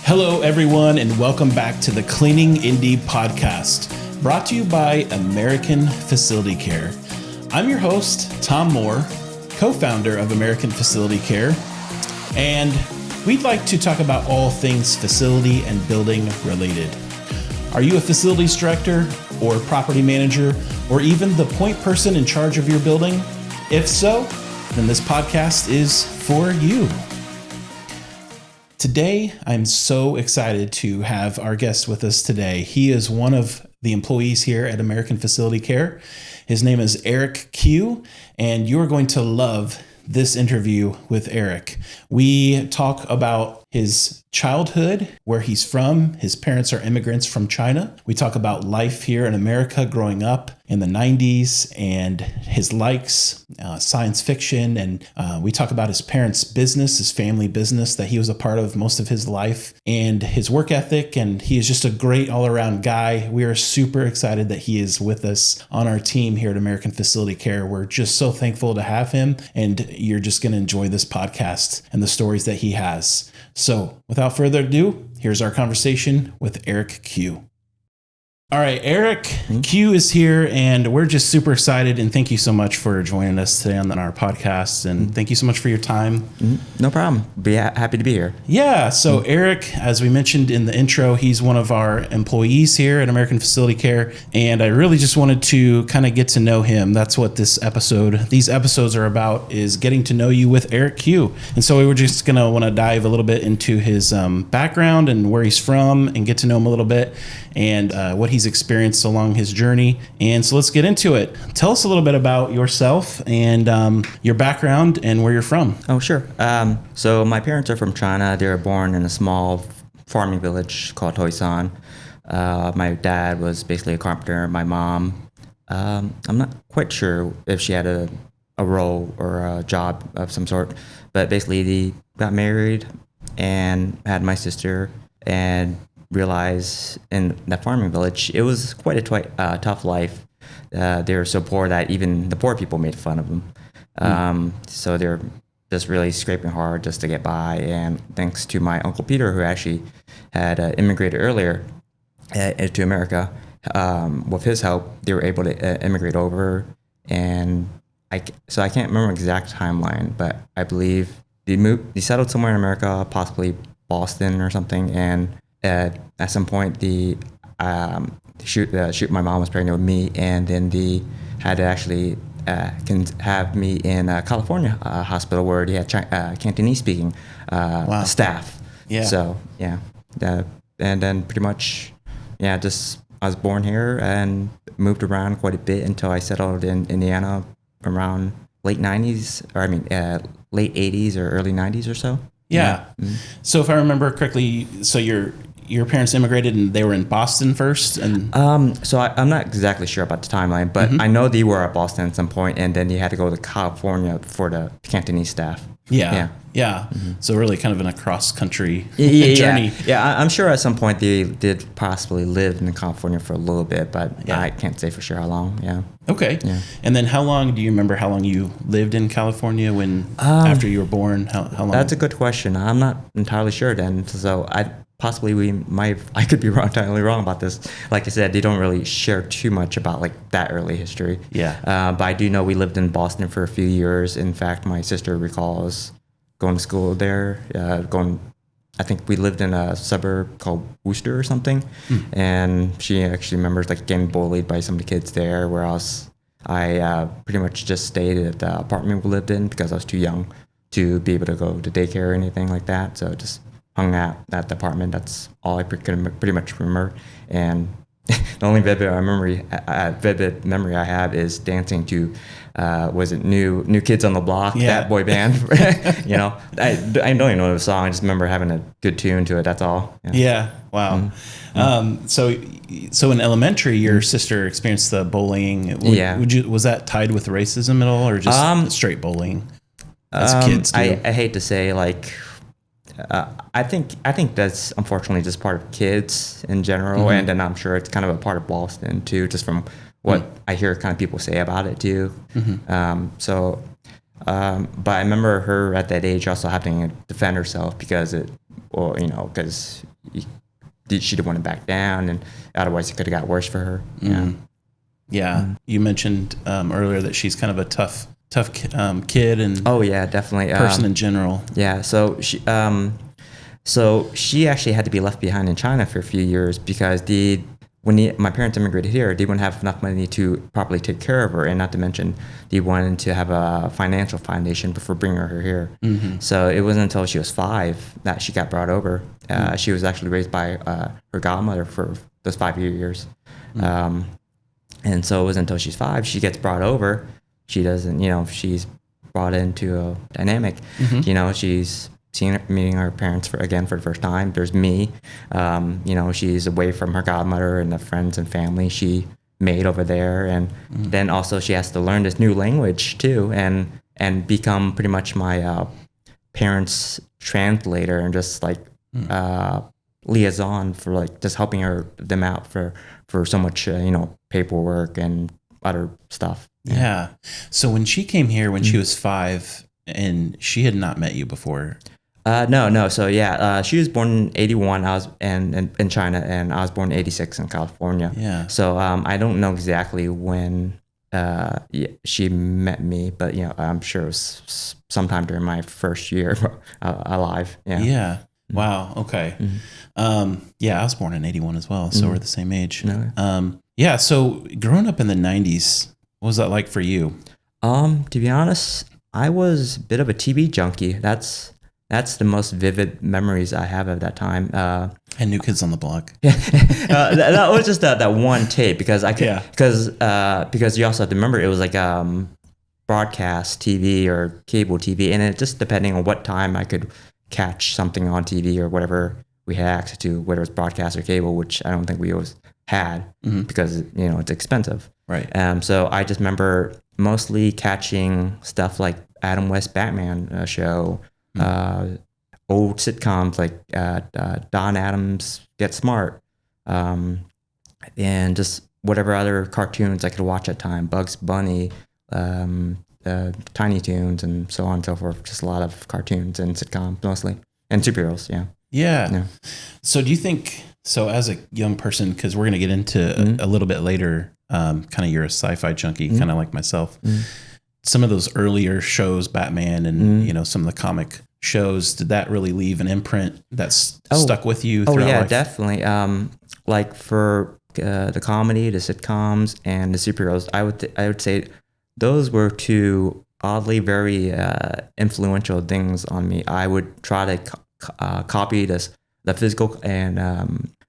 Hello, everyone, and welcome back to the Cleaning Indie podcast, brought to you by American Facility Care. I'm your host, Tom Moore, co-founder of American Facility Care, and we'd like to talk about all things facility and building related. Are you a facilities director or property manager, or even the point person in charge of your building? If so, then this podcast is for you. Today, I'm so excited to have our guest with us today. He is one of the employees here at American Facility Care. His name is Eric Q, and you're going to love this interview with Eric. We talk about his childhood, where he's from. His parents are immigrants from China. We talk about life here in America growing up in the 90s and his likes, science fiction. And we talk about his parents' business, his family business that he was a part of most of his life, and his work ethic. And he is just a great all-around guy. We are super excited that he is with us on our team here at American Facility Care. We're just so thankful to have him, and you're just going to enjoy this podcast and the stories that he has. So without further ado, here's our conversation with Eric Q. All right, Eric Q is here, and we're just super excited, and thank you so much for joining us today on our podcast, and thank you so much for your time. No problem. Be happy to be here. Yeah, so Eric, as we mentioned in the intro, he's one of our employees here at American Facility Care, and I really just wanted to kind of get to know him. That's what these episodes are about, is getting to know you with Eric Q. And so we were just going to want to dive a little bit into his background and where he's from, and get to know him a little bit, and what he's experienced along his journey. And so let's get into it. Tell us a little bit about yourself and your background and where you're from. Oh, sure. So my parents are from China. They were born in a small farming village called Hoisan. My dad was basically a carpenter. My mom, I'm not quite sure if she had a role or a job of some sort, but basically they got married and had my sister, and realized in that farming village, it was quite a tough life. They were so poor that even the poor people made fun of them. So they're just really scraping hard just to get by. And thanks to my Uncle Peter, who actually had immigrated earlier to America, with his help, they were able to immigrate over. And I can't remember the exact timeline, but I believe they settled somewhere in America, possibly Boston or something, and at some point, my mom was pregnant with me, and then they had to actually can have me in California hospital where they had Cantonese speaking staff. Yeah. So yeah, and then pretty much, just I was born here and moved around quite a bit until I settled in Indiana around late 90s, or late 80s or early 90s or so. Yeah. Mm-hmm. So if I remember correctly, so your parents immigrated and they were in Boston first, and so I'm not exactly sure about the timeline, but I know they were at Boston at some point, and then they had to go to California for the Cantonese staff. Yeah. Mm-hmm. So really kind of in a cross-country journey. Yeah, I'm sure at some point they did possibly live in California for a little bit, but I can't say for sure how long. Yeah. Okay. Yeah. And then do you remember how long you lived in California after you were born? How long? That's a good question. I'm not entirely sure then. So I could be entirely wrong about this. Like I said, they don't really share too much about like that early history. Yeah. But I do know we lived in Boston for a few years. In fact, my sister recalls going to school there, I think we lived in a suburb called Worcester or something. And she actually remembers like getting bullied by some of the kids there, whereas I pretty much just stayed at the apartment we lived in because I was too young to be able to go to daycare or anything like that. So just hung out at the apartment. That's all I pretty much remember. And the only vivid memory I have is dancing to, was it New Kids on the Block, that boy band? I don't even know the song. I just remember having a good tune to it. That's all. Yeah. Wow. So in elementary, your sister experienced the bullying. Was that tied with racism at all, or just straight bullying as kids do? I hate to say, like, I think that's unfortunately just part of kids in general, and then I'm sure it's kind of a part of Boston too, just from what I hear kind of people say about it too. But I remember her at that age also having to defend herself because she didn't want to back down, and otherwise it could have got worse for her. Yeah. Yeah. You mentioned earlier that she's kind of a tough kid and Oh yeah, definitely. person in general. Yeah. So she actually had to be left behind in China for a few years because my parents immigrated here, they wouldn't have enough money to properly take care of her, and not to mention they wanted to have a financial foundation before bringing her here. So it wasn't until she was 5 that she got brought over. She was actually raised by her godmother for those 5 years. And so it wasn't until she's 5 she gets brought over. She doesn't, she's brought into a dynamic. She's meeting her parents for the first time. There's me. She's away from her godmother and the friends and family she made over there, and then also she has to learn this new language too, and become pretty much my parents' translator and just like liaison for like just helping them out for so much paperwork and other stuff. Yeah. So when she came here when she was 5 and she had not met you before. No. So yeah, she was born in 81. I was in China, and I was born in 86 in California. Yeah. So I don't know exactly when she met me, but I'm sure it was sometime during my first year alive. Yeah. Yeah. Wow. Okay. Yeah, I was born in 81 as well, so we're the same age. No. Yeah. So growing up in the 90s, what was that like for you? To be honest, I was a bit of a TV junkie. That's the most vivid memories I have of that time. And New Kids on the Block. That was just that one tape because because you also have to remember it was like broadcast TV or cable TV, and it just depending on what time I could catch something on TV or whatever we had access to, whether it was broadcast or cable, which I don't think we always had because it's expensive. Right. So I just remember mostly catching stuff like Adam West Batman show. Old sitcoms like Don Adams Get Smart, and just whatever other cartoons I could watch at time, Bugs Bunny, Tiny Toons, and so on and so forth. Just a lot of cartoons and sitcoms mostly, and superheroes. Yeah. So do you think, so as a young person, because we're going to get into a little bit later, kind of you're a sci-fi junkie, kind of like myself. Some of those earlier shows, Batman and some of the comic shows, did that really leave an imprint that's stuck with you throughout life? Definitely. Like for the comedy, the sitcoms, and the superheroes, I would say those were two oddly very influential things on me. I would try to copy the physical and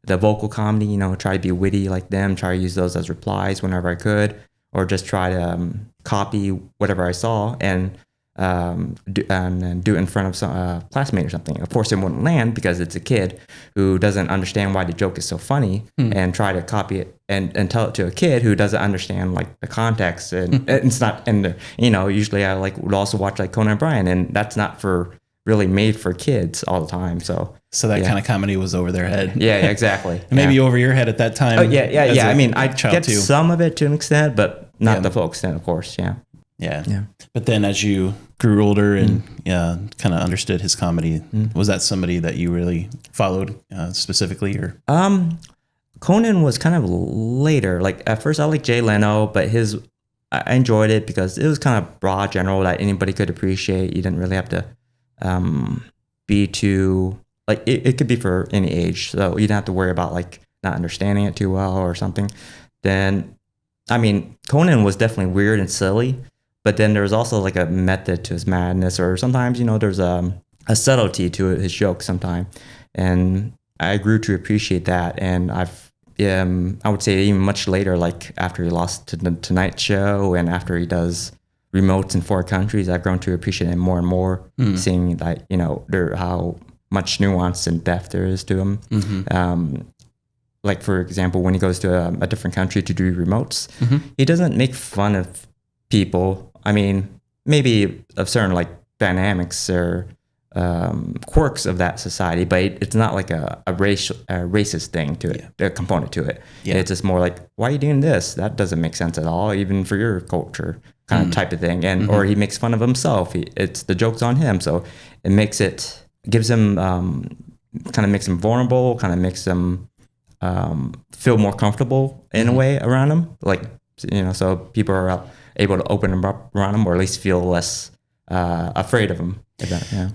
the vocal comedy, try to be witty like them, try to use those as replies whenever I could, or just try to copy whatever I saw and do it in front of some classmate or something. Of course, it wouldn't land because it's a kid who doesn't understand why the joke is so funny, and try to copy it and tell it to a kid who doesn't understand like the context. And it's not. And usually I would also watch like Conan O'Brien, and that's not really made for kids all the time. So that kind of comedy was over their head. Yeah, exactly. Maybe over your head at that time. Oh yeah. I mean, I get too. some of it to an extent, but not the full extent, of course. Yeah. But then as you grew older and kind of understood his comedy, was that somebody that you really followed specifically, or? Conan was kind of later. Like at first I liked Jay Leno, but I enjoyed it because it was kind of broad general that anybody could appreciate. You didn't really have to be too, like it could be for any age. So you didn't have to worry about like not understanding it too well or something. Then, I mean, Conan was definitely weird and silly. But then there was also like a method to his madness, or sometimes, there's a subtlety to his jokes sometimes. And I grew to appreciate that. And I would say even much later, like after he lost to the Tonight Show and after he does remotes in 4 countries, I've grown to appreciate him more and more, seeing that, how much nuance and depth there is to him. Like, for example, when he goes to a different country to do remotes, he doesn't make fun of people. I mean, maybe of certain like dynamics or quirks of that society, but it's not like a racist thing to it, a component to it. Yeah. It's just more like, why are you doing this? That doesn't make sense at all, even for your culture, kind of type of thing. And or he makes fun of himself. It's the joke's on him, so gives him kind of makes him vulnerable, kind of makes him feel more comfortable in a way around him. Like, so people are able to open him up around him, or at least feel less afraid of him.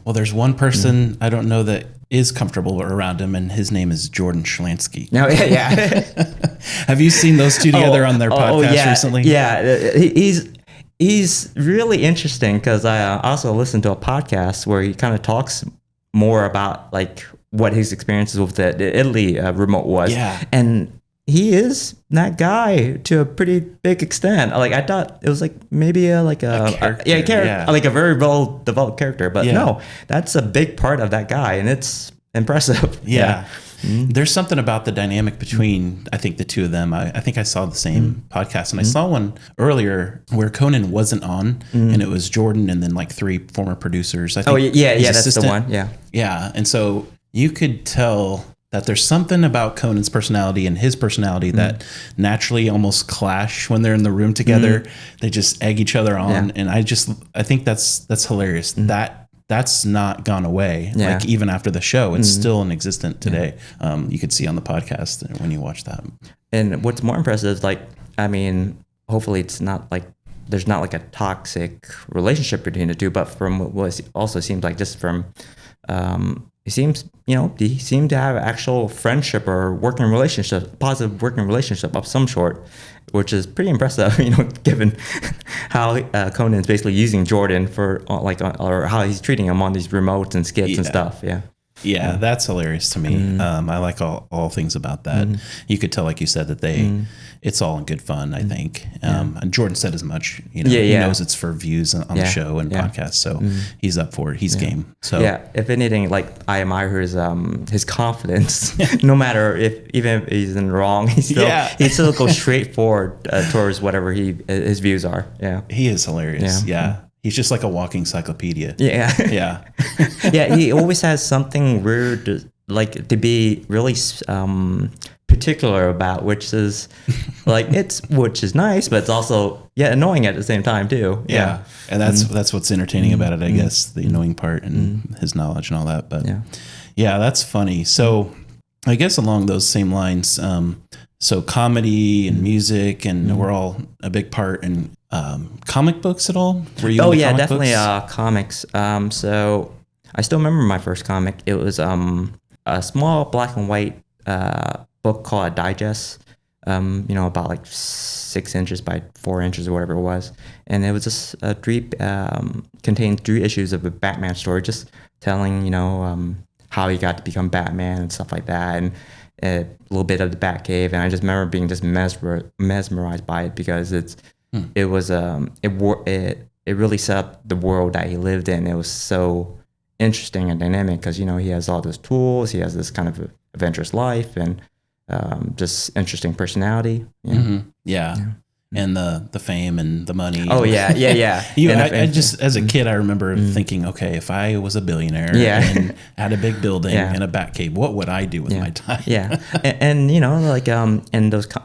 Well, there's one person I don't know that is comfortable around him, and his name is Jordan Schlansky. No, yeah. Have you seen those two together on their podcast recently? Yeah, he's really interesting because I also listened to a podcast where he kind of talks more about like what his experiences with the Italy remote was. Yeah. And he is that guy to a pretty big extent. Like I thought it was like maybe a character, like a very well developed character, but no, that's a big part of that guy, and it's impressive. Yeah. There's something about the dynamic between, I think, the two of them. I think I saw the same podcast, and I saw one earlier where Conan wasn't on, and it was Jordan and then like 3 former producers. I think that's the one. Yeah. And so you could tell that there's something about Conan's personality and his personality that naturally almost clash when they're in the room together. They just egg each other on. And I think that's hilarious. That's not gone away. Yeah. Like even after the show, it's still in existence today. You could see on the podcast when you watch that. And what's more impressive is like, I mean, hopefully it's not like, there's not like a toxic relationship between the two, but from what it also seems like just from, he seems to have actual friendship or working relationship, positive working relationship of some sort, which is pretty impressive, given how Conan's basically using Jordan for or how he's treating him on these remotes and skits and stuff. Yeah, that's hilarious to me. I like all things about that. You could tell, like you said, that it's all in good fun, I think. And Jordan said as much. He knows it's for views on the show and podcasts, so he's up for it. He's game. So if anything, like I admire his confidence. No matter even if he's in the wrong, he still goes straight forward towards whatever his views are. Yeah, he is hilarious. Yeah. He's just like a walking encyclopedia. Yeah. He always has something weird to be really particular about, which is which is nice, but it's also annoying at the same time too. Yeah. And that's what's entertaining about it, I guess, the annoying part and his knowledge and all that. But yeah, that's funny. So I guess along those same lines, so comedy and music, and we're all a big part in comic books at all? Were you? Definitely comics. So I still remember my first comic. It was a small black and white book called a digest. About like 6 inches by 4 inches or whatever it was, and it was just contained 3 issues of a Batman story, just telling how he got to become Batman and stuff like that, and a little bit of the Batcave. And I just remember being just mesmerized by it because it really set up the world that he lived in. It was so interesting and dynamic because he has all those tools, he has this kind of adventurous life, and just interesting personality. And the fame and the money. I just as a kid, I remember thinking, okay, if I was a billionaire and had a big building and a Batcave, what would I do with my time? And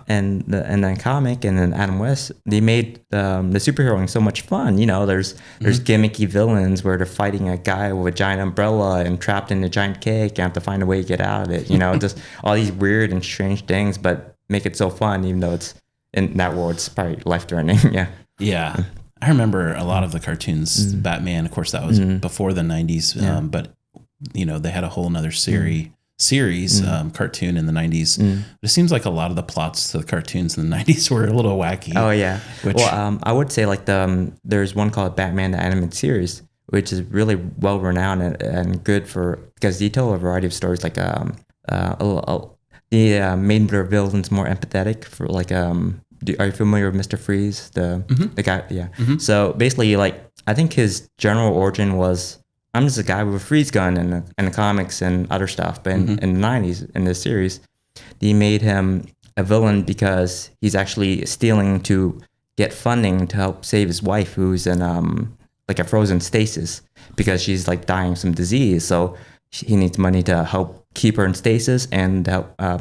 and then comic and then Adam West, they made the superheroing so much fun. There's gimmicky villains where they're fighting a guy with a giant umbrella and trapped in a giant cake and have to find a way to get out of it. Just all these weird and strange things, but make it so fun, even though it's in that world, it's probably life-threatening. Yeah. I remember a lot of the cartoons, Batman, of course, that was before the 90s, but, they had a whole nother series cartoon in the 90s. But it seems like a lot of the plots to the cartoons in the 90s were a little wacky. Oh, yeah. I would say like there's one called Batman, the Animated Series, which is really well-renowned and good because they tell a variety of stories, like made their villains more empathetic for like are you familiar with Mr. Freeze, the guy? So basically, like, I think his general origin was, I'm just a guy with a freeze gun in the comics and other stuff. But in the 90s, in this series, they made him a villain because he's actually stealing to get funding to help save his wife, who's in like a frozen stasis because she's like dying of some disease. So he needs money to help keep her in stasis and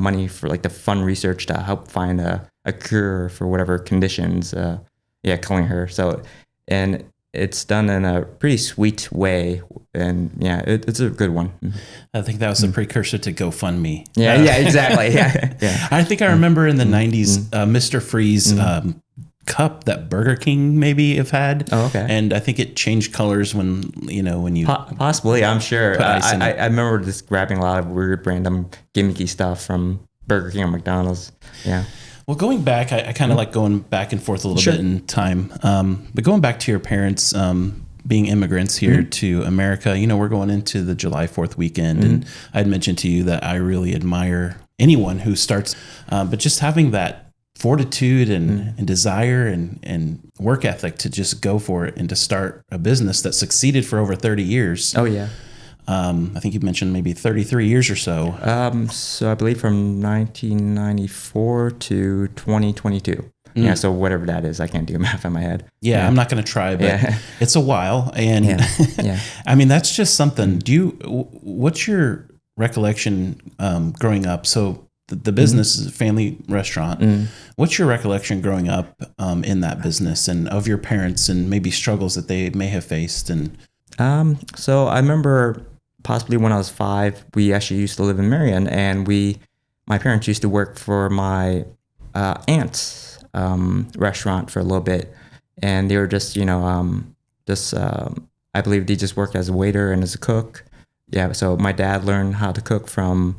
money for like the fun research to help find a cure for whatever conditions killing her. So, and it's done in a pretty sweet way, and yeah, it's a good one. I think that was the precursor to GoFundMe. Yeah, exactly. Yeah. I think I remember in the 90s, Mr. Freeze cup that Burger King maybe have had. Oh, okay. And I think it changed colors when you Possibly, I'm sure. put ice in it. I remember just grabbing a lot of weird, random, gimmicky stuff from Burger King or McDonald's. Yeah. Well, going back, I kind of like going back and forth a little bit in time. But going back to your parents being immigrants here to America, we're going into the July 4th weekend. And I'd mentioned to you that I really admire anyone who starts, but just having that fortitude and desire and work ethic to just go for it and to start a business that succeeded for over 30 years. Oh, yeah. I think you mentioned maybe 33 years or so. So I believe from 1994 to 2022. Yeah, so whatever that is, I can't do math in my head. Yeah, I'm not going to try, but it's a while. And I mean, that's just something. What's your recollection growing up? So the business is a family restaurant. What's your recollection growing up in that business and of your parents and maybe struggles that they may have faced? And so I remember possibly when I was 5, we actually used to live in Marion, and my parents used to work for my aunt's restaurant for a little bit, and they were just I believe they just worked as a waiter and as a cook. Yeah, so my dad learned how to cook from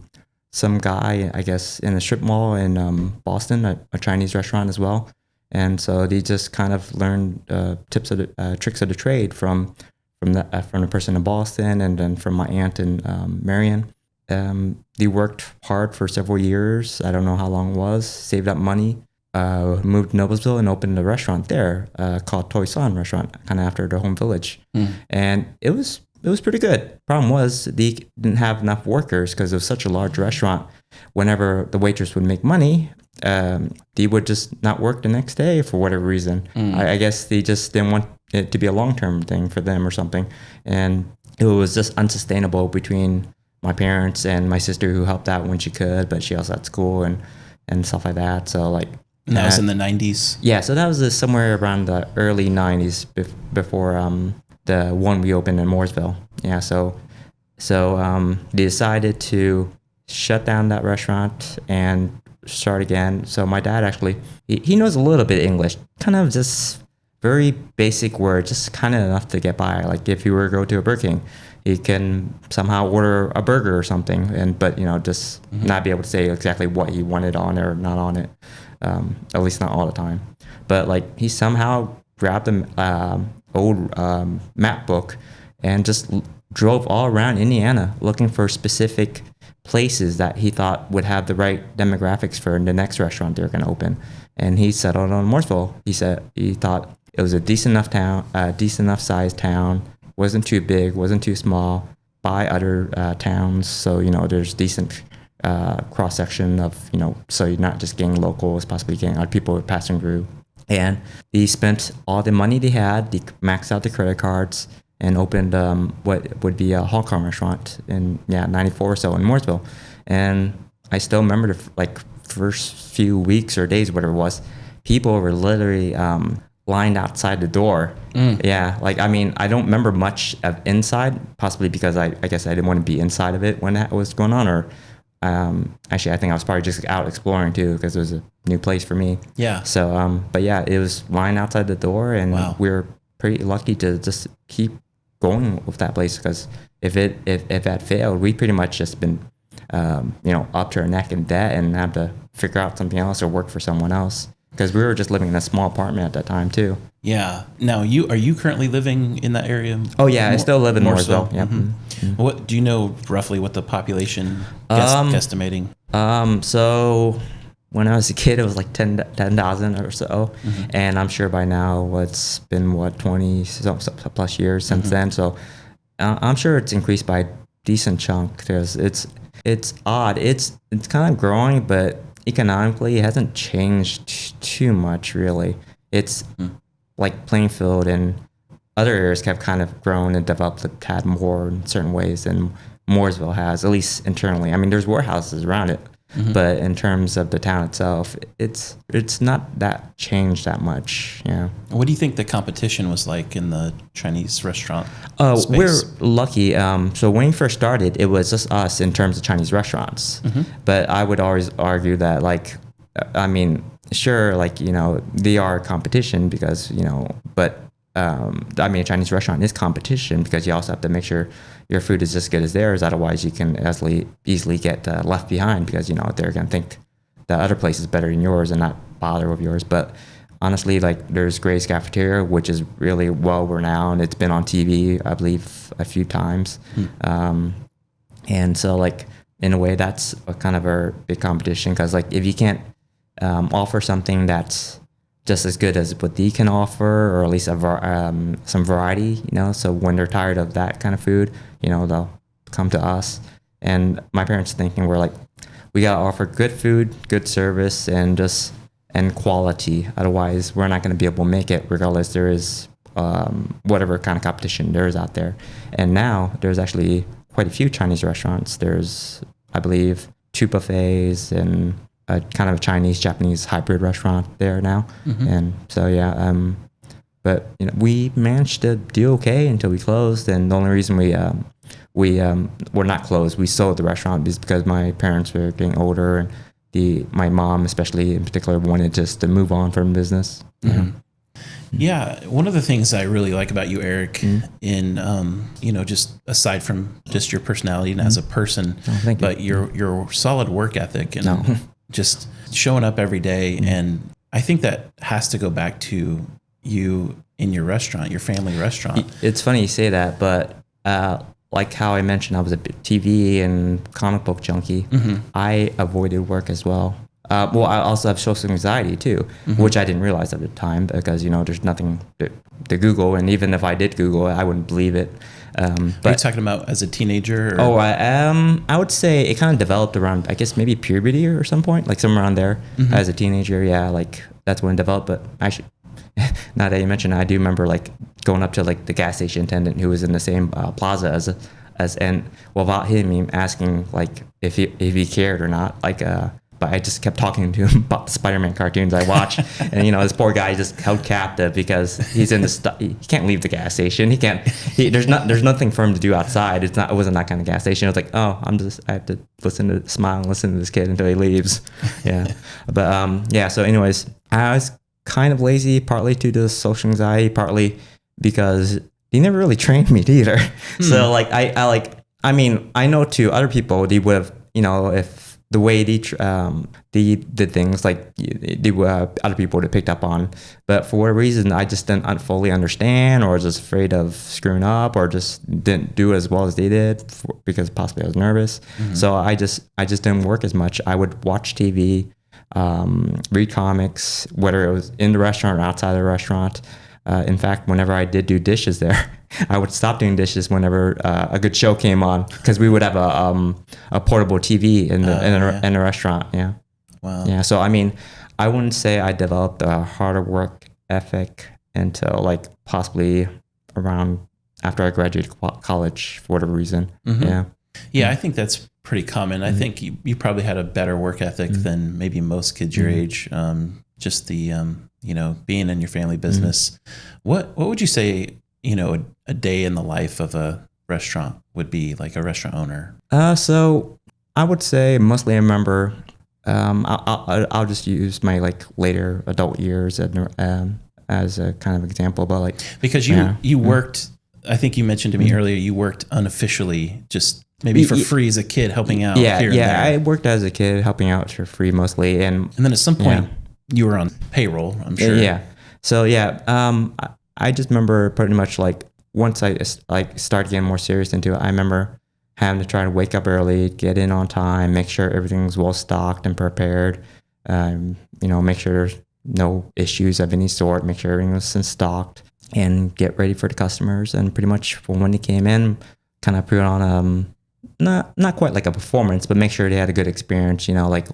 some guy, I guess, in a strip mall in Boston, a Chinese restaurant as well. And so they just kind of learned tricks of the trade from the person in Boston, and then from my aunt in Marion. They worked hard for several years. I don't know how long it was. Saved up money, moved to Noblesville and opened a restaurant there called Toy San Restaurant, kind of after their home village. And it was pretty good. Problem was they didn't have enough workers because it was such a large restaurant. Whenever the waitress would make money, they would just not work the next day for whatever reason. I guess they just didn't want it to be a long-term thing for them or something. And it was just unsustainable between my parents and my sister, who helped out when she could, but she also had school and stuff like that. So and that was in the 90s? Yeah, so that was somewhere around the early 90s before the one we opened in Mooresville. Yeah, so they decided to shut down that restaurant and start again. So my dad actually, he knows a little bit of English, kind of just very basic words, just kind of enough to get by. Like if you were to go to a Burger King, he can somehow order a burger or something, but just not be able to say exactly what he wanted on it or not on it, at least not all the time. But he somehow grabbed an old map book and just drove all around Indiana looking for specific places that he thought would have the right demographics for the next restaurant they were going to open. And he settled on Mooresville. He thought it was a decent enough town, decent enough sized town, wasn't too big, wasn't too small, by other towns. So, there's decent cross section of, so you're not just getting locals, possibly getting other people passing through. And he spent all the money they had, they maxed out the credit cards, and opened what would be a Hong Kong restaurant in 94 or so in Mooresville. And I still remember the first few weeks or days, whatever it was, people were literally lined outside the door. Yeah, I don't remember much of inside, possibly because I guess I didn't want to be inside of it when that was going on, or actually I think I was probably just out exploring too, because it was a new place for me. Yeah. So, but yeah, it was lined outside the door, and we were pretty lucky to just keep going with that place, because if that failed, we pretty much just been up to our neck in debt and have to figure out something else or work for someone else, because we were just living in a small apartment at that time too. Yeah. Now, are you currently living in that area? Oh yeah, I still live in Mooresville. Yeah. What do you know roughly what the population guesstimating? So when I was a kid, it was like 10,000 or so, and I'm sure by now it's been 20 plus years since then. So I'm sure it's increased by a decent chunk, because it's odd. It's kind of growing, but economically it hasn't changed too much really. It's like Plainfield and other areas have kind of grown and developed a tad more in certain ways than Mooresville has, at least internally. I mean, there's warehouses around it, But in terms of the town itself, it's not that changed that much. Yeah. What do you think the competition was like in the Chinese restaurant Oh, space? we're lucky. So when we first started, it was just us in terms of Chinese restaurants. But I would always argue that, like, I mean, sure, like, you know, they are competition because, you know, but I mean, a Chinese restaurant is competition because you also have to make sure your food is as good as theirs. Otherwise, you can easily get left behind because, you know, they're going to think the other place is better than yours and not bother with yours. But honestly, like, there's Gray's Cafeteria, which is really well renowned. It's been on TV, I believe, a few times. And so, like, in a way, that's a kind of a big competition because, like, if you can't offer something that's just as good as what they can offer, or at least some variety, you know. So when they're tired of that kind of food, you know, they'll come to us. And my parents thinking we're like, we gotta offer good food, good service, and quality. Otherwise, we're not gonna be able to make it, regardless there is whatever kind of competition there is out there. And now there's actually quite a few Chinese restaurants. There's, I believe, 2 buffets and a kind of a Chinese-Japanese hybrid restaurant there now. And so, yeah, but, you know, we managed to do okay until we closed. And the only reason we're not closed, we sold the restaurant, is because my parents were getting older, and my mom, especially in particular, wanted just to move on from business. Yeah, one of the things I really like about you, Eric, in you know, just aside from just your personality and as a person, but your solid work ethic and just showing up every day, and I think that has to go back to you in your restaurant, your family restaurant. It's funny you say that, but like how I mentioned, I was a TV and comic book junkie. I avoided work as well. Well, I also have social anxiety too, which I didn't realize at the time because, you know, there's nothing to Google, and even if I did Google it, I wouldn't believe it. But are you talking about as a teenager? Or? Oh, I would say it kind of developed around, I guess, maybe puberty or some point, like somewhere around there. As a teenager, yeah, like that's when it developed. But actually, now that you mentioned it, I do remember like going up to like the gas station attendant who was in the same plaza and without him asking like if he cared or not, like but I just kept talking to him about the Spider-Man cartoons I watch. And, you know, this poor guy just held captive because he's in the he can't leave the gas station. There's nothing for him to do outside. It wasn't that kind of gas station. It was like, oh, I have to smile and listen to this kid until he leaves. Yeah. But, yeah. So anyways, I was kind of lazy, partly due to social anxiety, partly because he never really trained me either. So like, I mean, I know to other people, they would have, you know, if the way they did things, like they other people would have picked up on, but for whatever reason, I just didn't fully understand, or was just afraid of screwing up, or just didn't do as well as they did because possibly I was nervous. So I just didn't work as much. I would watch TV, read comics, whether it was in the restaurant or outside the restaurant. In fact, whenever I did do dishes there, I would stop doing dishes whenever a good show came on, because we would have a portable TV in the restaurant. Yeah. Wow. Yeah. So I mean, I wouldn't say I developed a harder work ethic until like possibly around after I graduated college for whatever reason. Yeah. Yeah, I think that's pretty common. I think you probably had a better work ethic than maybe most kids your age. Just the you know, being in your family business. What would you say, you know, a day in the life of a restaurant would be, like a restaurant owner? So I would say mostly I remember, I'll just use my like later adult years as a kind of example, but like, because you worked, I think you mentioned to me earlier, you worked unofficially, just maybe for free as a kid, helping out. Yeah. I worked as a kid helping out for free mostly. And then at some point you were on payroll, I'm sure. Yeah. So I just remember pretty much like once I like started getting more serious into it, I remember having to try to wake up early, get in on time, make sure everything's well stocked and prepared. You know, make sure there's no issues of any sort, make sure everything was stocked, and get ready for the customers. And pretty much when they came in, kind of put on not quite like a performance, but make sure they had a good experience. You know, like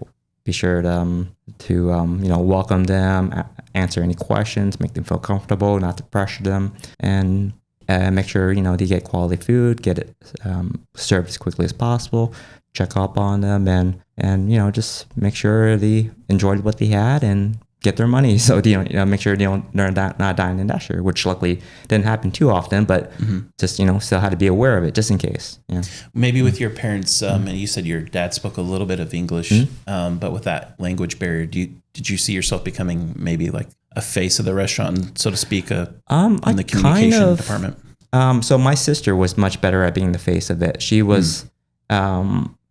be sure to you know, welcome them, answer any questions, make them feel comfortable, not to pressure them, and make sure, you know, they get quality food, get it served as quickly as possible, check up on them and just make sure they enjoyed what they had and get their money. So make sure they're not dying in dasher, which luckily didn't happen too often, but just still had to be aware of it just in case. Maybe with your parents, and you said your dad spoke a little bit of English, but with that language barrier, did you see yourself becoming maybe like a face of the restaurant, so to speak, in the communication department? So my sister was much better at being the face of it. She was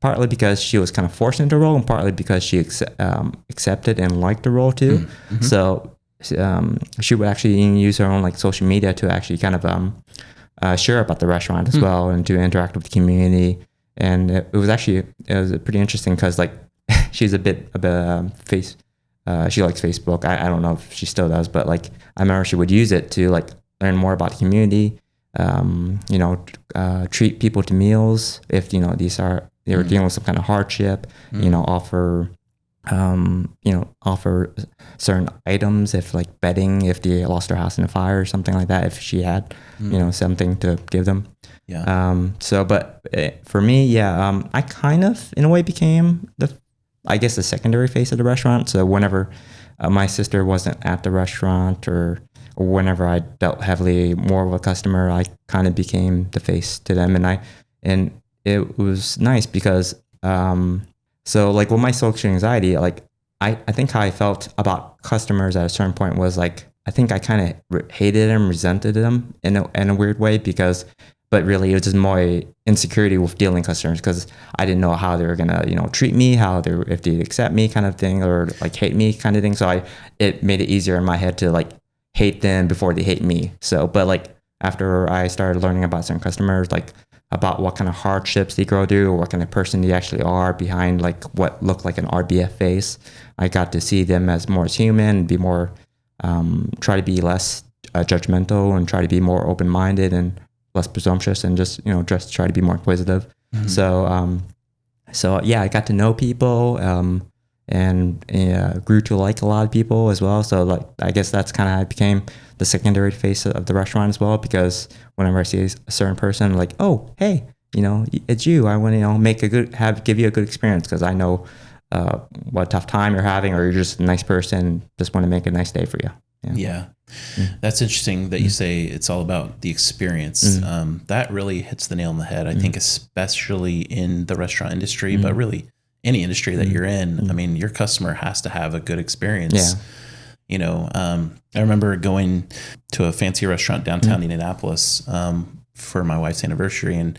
partly because she was kind of forced into the role, and partly because she accepted and liked the role too. So she would actually use her own like social media to actually kind of share about the restaurant as well, and to interact with the community. And it was pretty interesting because like she's a bit of a face. She likes Facebook. I don't know if she still does, but like I remember she would use it to like learn more about the community. Treat people to meals if they were dealing with some kind of hardship. Offer certain items if like bedding, if they lost their house in a fire or something like that, if she had something to give them. For me, I kind of in a way became the secondary face of the restaurant. So whenever my sister wasn't at the restaurant or whenever I dealt heavily more with a customer, I kind of became the face to them. And it was nice because, so like with my social anxiety, like I think how I felt about customers at a certain point was like, I think I kind of hated them, resented them in a weird way but really it was just more insecurity with dealing with customers because I didn't know how they were going to, treat me, if they'd accept me kind of thing, or like hate me kind of thing. So it made it easier in my head to like hate them before they hate me. So, but like after I started learning about certain customers, like about what kind of hardships they go through or what kind of person they actually are behind like what looked like an RBF face, I got to see them as more as human and be more, try to be less judgmental and try to be more open-minded and less presumptuous and just try to be more inquisitive. So I got to know people and grew to like a lot of people as well. So like I guess that's kind of how I became the secondary face of the restaurant as well, because whenever I see a certain person, like, oh, hey, it's you. I want to give you a good experience because I know what tough time you're having, or you're just a nice person, just want to make a nice day for you. Yeah. That's interesting that you say it's all about the experience. That really hits the nail on the head. I think especially in the restaurant industry, but really any industry that you're in. I mean, your customer has to have a good experience. I remember going to a fancy restaurant downtown Indianapolis for my wife's anniversary. And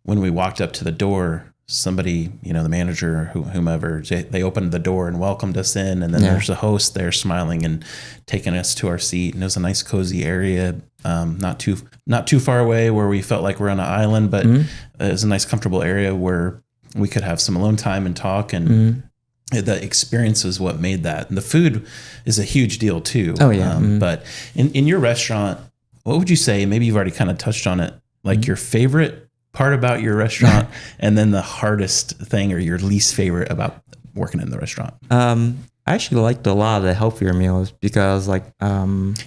when we walked up to the door, somebody, the manager or whomever, they opened the door and welcomed us in. And then there's a host there smiling and taking us to our seat. And it was a nice, cozy area, not too far away where we felt like we're on an island, but it was a nice, comfortable area where we could have some alone time and talk. And the experience is what made that. And the food is a huge deal too. Oh, yeah. But in your restaurant, what would you say, maybe you've already kind of touched on it, like your favorite part about your restaurant and then the hardest thing or your least favorite about working in the restaurant? I actually liked a lot of the healthier meals because and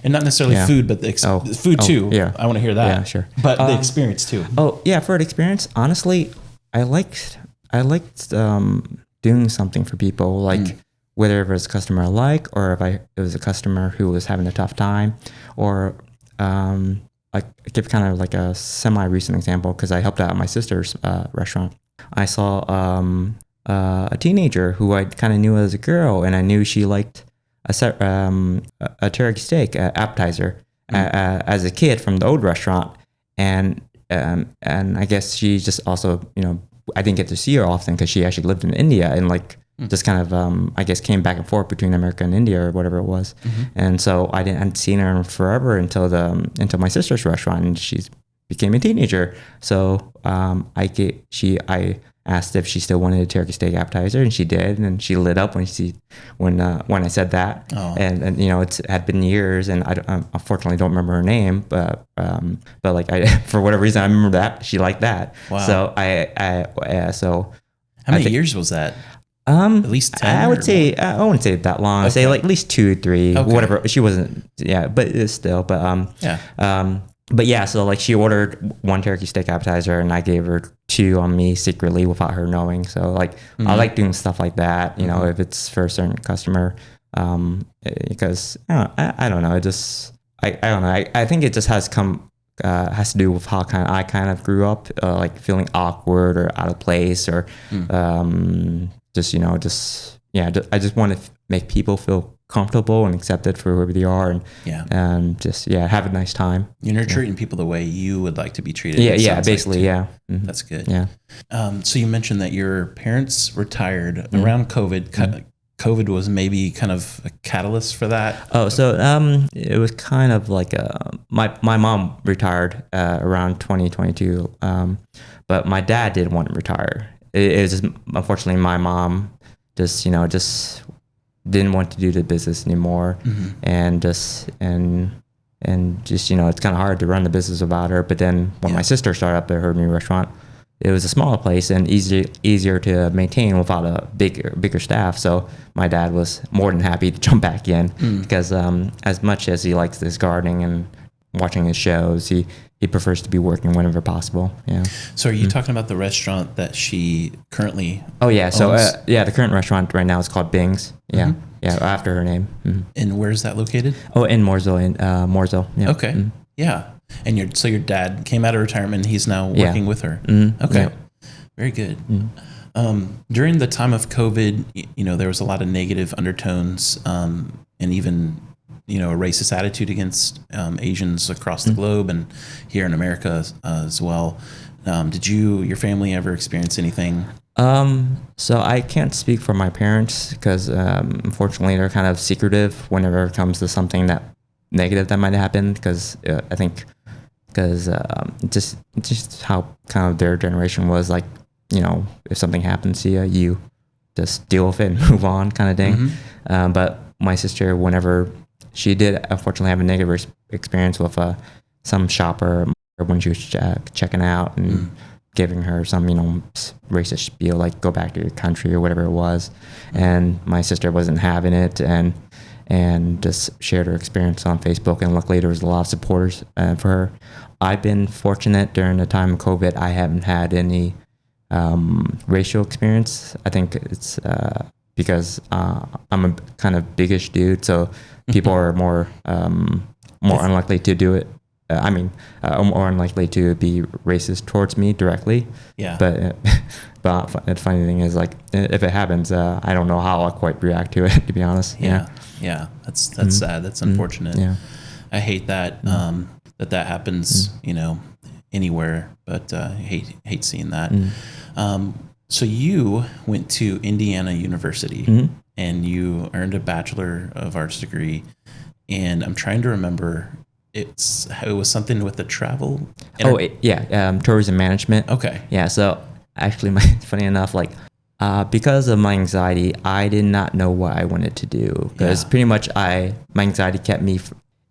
not necessarily food, but the food too. Yeah. I want to hear that. Yeah, sure. But the experience too. Oh yeah. For the experience, honestly, I liked doing something for people, like whether it was a customer I like, or if it was a customer who was having a tough time, or I give kind of like a semi-recent example because I helped out at my sister's restaurant. I saw a teenager who I kind of knew as a girl, and I knew she liked a teriyaki steak appetizer as a kid from the old restaurant, and I guess she just also I didn't get to see her often because she actually lived in India and like just kind of I guess came back and forth between America and India or whatever it was. And so I hadn't seen her forever until my sister's restaurant, and she became a teenager. So I asked if she still wanted a teriyaki steak appetizer, and she did, and she lit up when I said that. And it had been years, and I unfortunately don't remember her name, but like for whatever reason I remember that she liked that. Wow. So how many years was that? At least 10? I would say I wouldn't say that long. I'd say like at least 2 or 3, whatever. She wasn't, but it's still. But but yeah, so like she ordered one turkey steak appetizer and I gave her two on me secretly without her knowing. So like I like doing stuff like that, you know, if it's for a certain customer, because I don't know, it just I don't know. I think it just has to do with how I kind of grew up, like feeling awkward or out of place, or just I just want to make people feel comfortable and accepted for whoever they are, and just have a nice time. You're treating people the way you would like to be treated. Yeah, basically, yeah. Mm-hmm. That's good. Yeah. So you mentioned that your parents retired around COVID. COVID was maybe kind of a catalyst for that. Oh, so it was kind of like my mom retired around 2022, but my dad didn't want to retire. It was just, unfortunately, my mom just didn't want to do the business anymore, and just it's kind of hard to run the business without her. But then when my sister started up her new restaurant, it was a smaller place and easier to maintain without a bigger staff. So my dad was more than happy to jump back in, because as much as he likes this gardening and watching his shows, he prefers to be working whenever possible. Yeah. So are you talking about the restaurant that she currently Oh yeah. So owns? the current restaurant right now is called Bing's. Yeah. Yeah. After her name. And where is that located? Oh, in Mooresville. Mooresville. Yeah. Okay. Yeah. And your dad came out of retirement and he's now working with her. Okay. Yeah. Very good. During the time of COVID, there was a lot of negative undertones, and even, a racist attitude against Asians across the globe and here in America as well. Did your family ever experience anything? So I can't speak for my parents because, unfortunately, they're kind of secretive whenever it comes to something that negative that might happen, because I think just how kind of their generation was, like, if something happens to you, you just deal with it and move on, kind of thing. But my sister, whenever she did unfortunately have a negative experience with some shopper when she was checking out and giving her some racist spiel, like go back to your country or whatever it was, and my sister wasn't having it, and just shared her experience on Facebook, and luckily there was a lot of supporters for her. I've been fortunate during the time of COVID. I haven't had any racial experience. I think it's because I'm a kind of biggish dude, so people are more unlikely to do it. More unlikely to be racist towards me directly. Yeah. But the funny thing is, like, if it happens, I don't know how I'll quite react to it, to be honest. Yeah. That's sad. That's unfortunate. Yeah. I hate that that happens, anywhere. But I hate seeing that. So you went to Indiana University and you earned a Bachelor of Arts degree, and I'm trying to remember. It was something with the travel. Tourism management. Okay. Yeah. So actually, funny enough, like because of my anxiety, I did not know what I wanted to do, because pretty much my anxiety kept me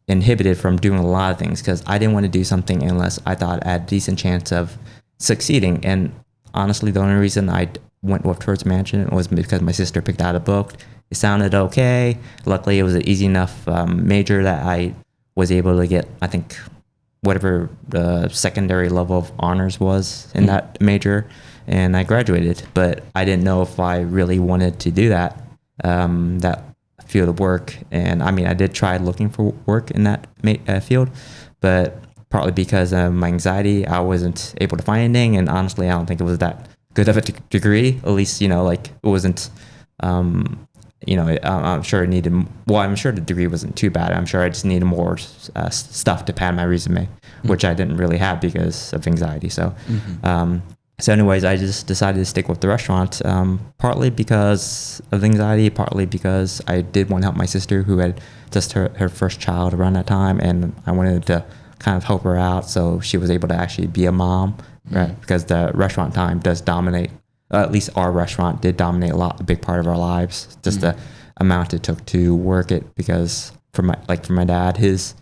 inhibited from doing a lot of things, because I didn't want to do something unless I thought I had a decent chance of succeeding. And honestly, the only reason I went with tourism management was because my sister picked out a book. It sounded okay. Luckily, it was an easy enough major that I was able to get, I think, whatever the secondary level of honors was in that major, and I graduated. But I didn't know if I really wanted to do that field of work. And I did try looking for work in that field, but partly because of my anxiety, I wasn't able to find anything. And honestly, I don't think it was that good of a degree. At least, like, it wasn't. I'm sure it needed. Well, I'm sure the degree wasn't too bad. I'm sure I just needed more stuff to pad my resume, which I didn't really have because of anxiety. So, anyways, I just decided to stick with the restaurant, partly because of anxiety, partly because I did want to help my sister, who had just her first child around that time, and I wanted to kind of help her out so she was able to actually be a mom, right? Because the restaurant time does dominate. At least our restaurant did dominate a big part of our lives. Just the amount it took to work it, because for my dad, his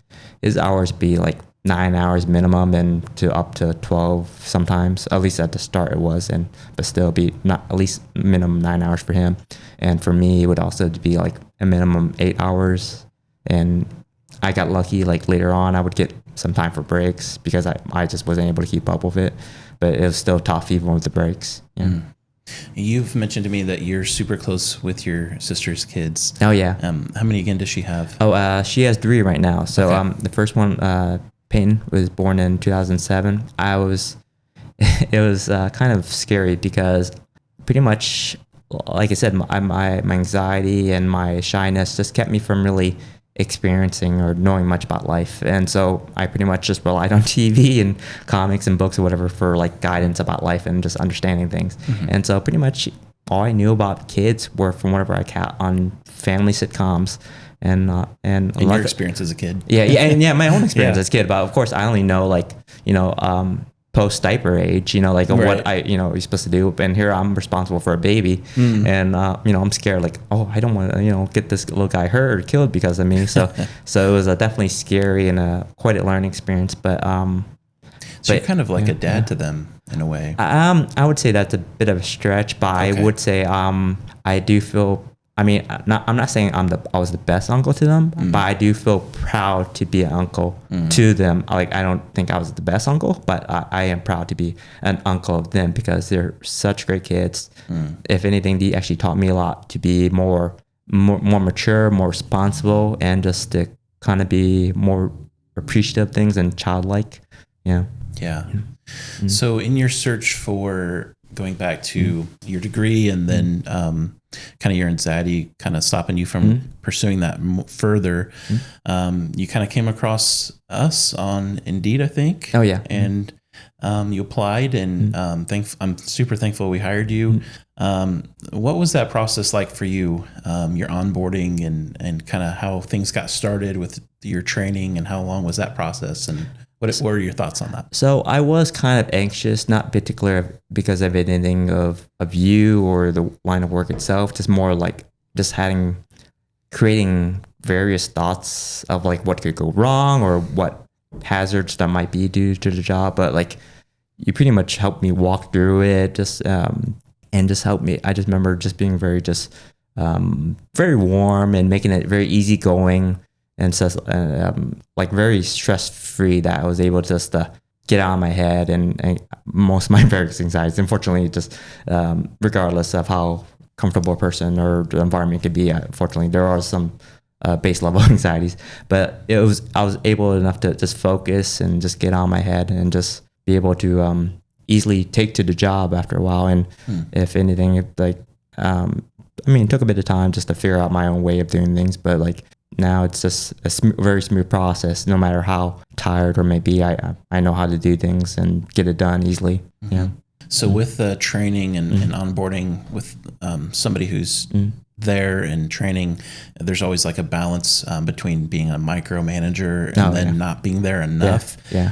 hours be like 9 hours minimum, and to up to 12 sometimes. At least at the start it was, but still be not at least minimum 9 hours for him. And for me, it would also be like a minimum 8 hours. And I got lucky. Like later on, I would get some time for breaks because I just wasn't able to keep up with it. But it was still tough even with the breaks. Yeah. Mm. You've mentioned to me that you're super close with your sister's kids. Oh yeah. How many again does she have? Oh, she has 3 right now. So Okay. the first one, Peyton, was born in 2007. It was kind of scary because pretty much, like I said, my anxiety and my shyness just kept me from really experiencing or knowing much about life. And so I pretty much just relied on TV and comics and books or whatever for like guidance about life and just understanding things. Mm-hmm. And so pretty much all I knew about kids were from whatever I caught on family sitcoms. And your experience as a kid. Yeah, my own experience Yeah. as a kid. But of course, I only know like, post diaper age, like Right. what you're supposed to do. And here I'm responsible for a baby, and I'm scared. Like, oh, I don't want to get this little guy hurt or killed because of me. So so it was definitely scary and quite a learning experience. But So you're kind of like a dad to them in a way. I would say that's a bit of a stretch, but Okay. I would say I do feel. I mean, I'm not saying I was the best uncle to them, but I do feel proud to be an uncle to them. Like, I don't think I was the best uncle, but I am proud to be an uncle of them because they're such great kids. If anything, they actually taught me a lot to be more mature, more responsible, and just to kind of be more appreciative of things and childlike. Yeah. Yeah. So in your search for going back to your degree and then kind of your anxiety kind of stopping you from pursuing that further, you kind of came across us on Indeed, I think. Oh, yeah. And you applied, and I'm super thankful we hired you. What was that process like for you, your onboarding and kind of how things got started with your training, and how long was that process, and what are your thoughts on that? So I was kind of anxious, not particular because of anything of you or the line of work itself, just more like just creating various thoughts of like what could go wrong or what hazards that might be due to the job. But like you pretty much helped me walk through it, and just helped me. I just remember just being very warm and making it very easygoing. And so, like very stress-free, that I was able just to get out of my head and most of my various anxieties. Unfortunately, just regardless of how comfortable a person or the environment could be, unfortunately, there are some base level anxieties. But I was able enough to just focus and just get out of my head and just be able to easily take to the job after a while. And if anything, it took a bit of time just to figure out my own way of doing things, but like. Now it's just a very smooth process. No matter how tired or maybe, I know how to do things and get it done easily. Yeah. So with the training and onboarding with somebody who's there and training, there's always like a balance between being a micromanager and not being there enough. Yeah.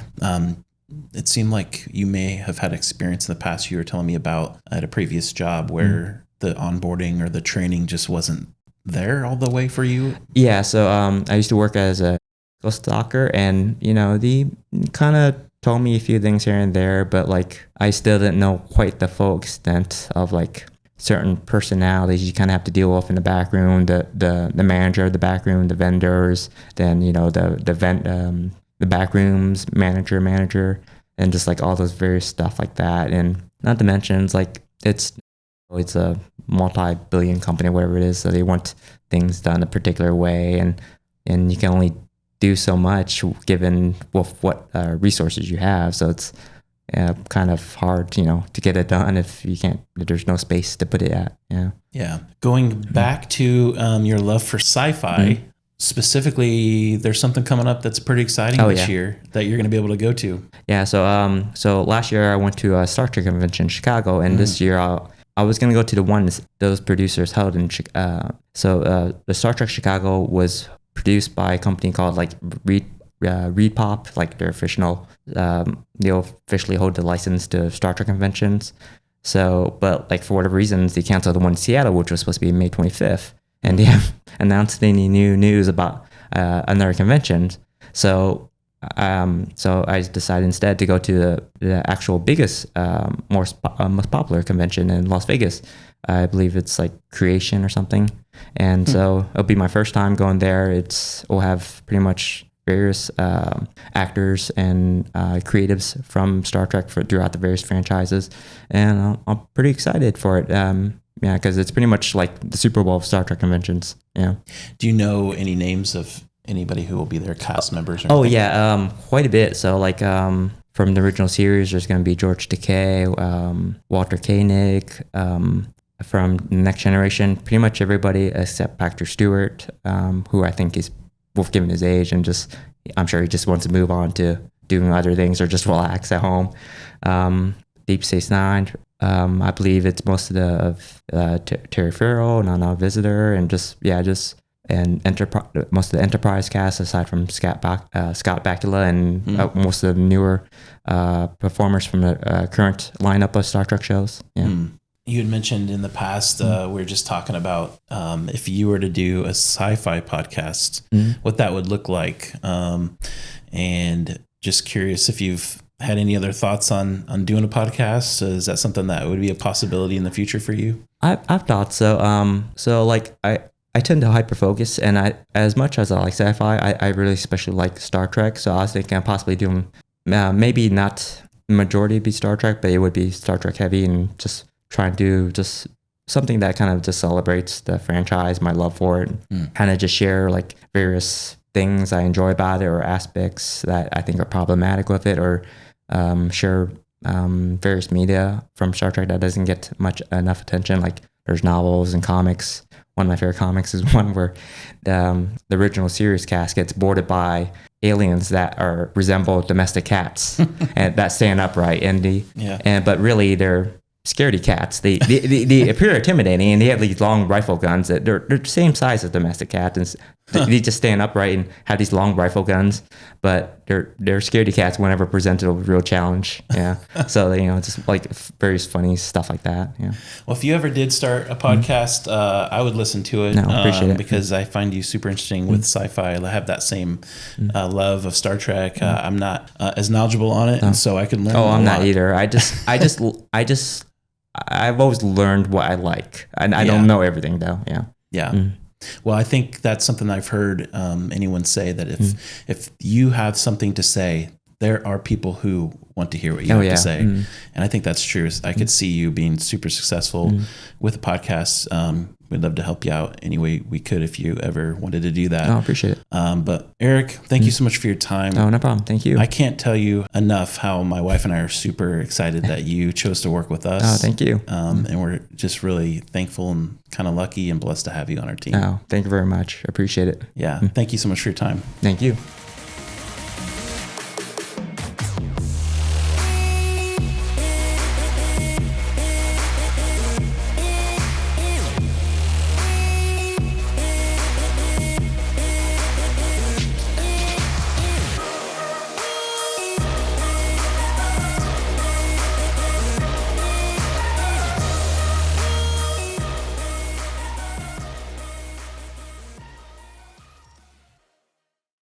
It seemed like you may have had experience in the past you were telling me about at a previous job where the onboarding or the training just wasn't there all the way for you? Yeah, so I used to work as a stalker, and they kind of told me a few things here and there, but like I still didn't know quite the full extent of like certain personalities you kind of have to deal with in the back room, the manager of the back room, the vendors, then the back rooms manager, and just like all those various stuff like that. And not to mention it's a multi-billion company, whatever it is, so they want things done a particular way, and you can only do so much given with what resources you have. So it's kind of hard, to get it done if there's no space to put it at. Yeah. Going back to your love for sci-fi, specifically, there's something coming up that's pretty exciting this year that you're going to be able to go to. Yeah. So last year I went to a Star Trek convention in Chicago, and this year I was going to go to the one those producers held in Chicago. So the Star Trek Chicago was produced by a company called like Reed Pop, like their official, they officially hold the license to Star Trek conventions. So, but like for whatever reasons, they canceled the one in Seattle, which was supposed to be May 25th. And they haven't announced any new news about another convention. So I decided instead to go to the actual biggest, most popular convention in Las Vegas. I believe it's like Creation or something. And so it'll be my first time going there. We'll have pretty much various actors and creatives from Star Trek throughout the various franchises, and I'm pretty excited for it. Yeah, because it's pretty much like the Super Bowl of Star Trek conventions. Yeah. Do you know any names of anybody who will be there, cast members? Or Oh anything? yeah, quite a bit. So like from the original series, there's going to be George Takei, Walter Koenig. From Next Generation, pretty much everybody except Patrick Stewart, who I think is both given his age and just, I'm sure he just wants to move on to doing other things or just relax at home. Deep Space Nine, I believe it's most of Terry Farrell, Nana Visitor, and most of the Enterprise cast aside from Scott Bakula and most of the newer performers from the current lineup of Star Trek shows. Yeah. You had mentioned in the past, we were just talking about if you were to do a sci-fi podcast, what that would look like. And just curious if you've had any other thoughts on doing a podcast. Is that something that would be a possibility in the future for you? I've thought so. So like I tend to hyper focus, and as much as I like sci-fi, I really especially like Star Trek. So I was thinking of possibly doing maybe not majority be Star Trek, but it would be Star Trek heavy and just try and do just something that kind of just celebrates the franchise, my love for it, kind of just share like various things I enjoy about it or aspects that I think are problematic with it, or share various media from Star Trek that doesn't get enough attention. Like there's novels and comics. One of my favorite comics is one where the original series cast gets boarded by aliens that resemble domestic cats and that stand upright, but really they're scaredy cats. They appear intimidating, and they have these long rifle guns that they're the same size as domestic cats, and they just stand upright and have these long rifle guns, but they're scaredy cats whenever presented with a real challenge. Yeah. So just like various funny stuff like that. Yeah. Well, if you ever did start a podcast, I would listen to it. No, appreciate it. Because I find you super interesting with sci-fi. I have that same love of Star Trek. I'm not as knowledgeable on it, and so I can learn. Oh, I'm not either. I've always learned what I like, and I don't know everything though. Yeah. Yeah. Well, I think that's something I've heard anyone say, that if you have something to say, there are people who want to hear what you have to say. And I think that's true. I could see you being super successful with a podcast. We'd love to help you out any way we could if you ever wanted to do that. I appreciate it. But Eric, thank you so much for your time. Oh, no problem. Thank you. I can't tell you enough how my wife and I are super excited that you chose to work with us. Oh, thank you. And we're just really thankful and kind of lucky and blessed to have you on our team. Oh, thank you very much. Appreciate it. Yeah. Thank you so much for your time. Thank you.